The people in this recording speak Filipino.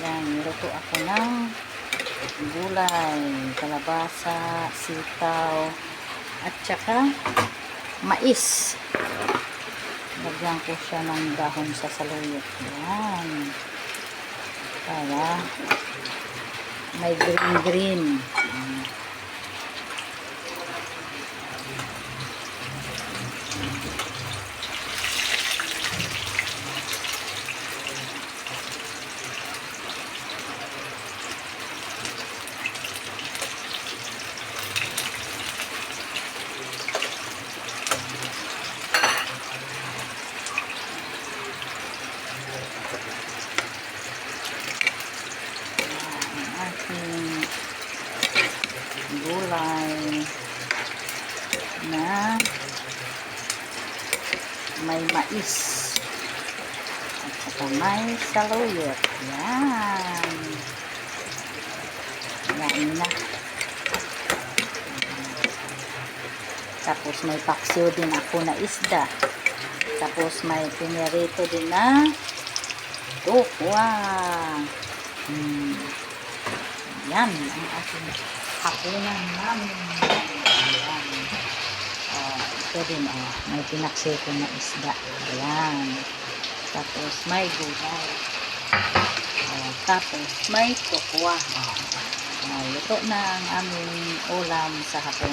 Yan, niluto ako ng gulay, kalabasa, sitaw, at saka mais. Lagyan ko siya ng dahon sa saluyot. Yan. Para may green-green. Aking gulay na may mais at saka may saluyot. Yan. Yan na. Tapos may paksiw din ako na isda. Tapos may pinirito din na tukwa. Yan ang ating hapunan namin. Ayan. Ito din, may pinaksil ko na isda. Ayan. Tapos may gulay. Tapos may tukwa. Ito na ang aming ulam sa hapon.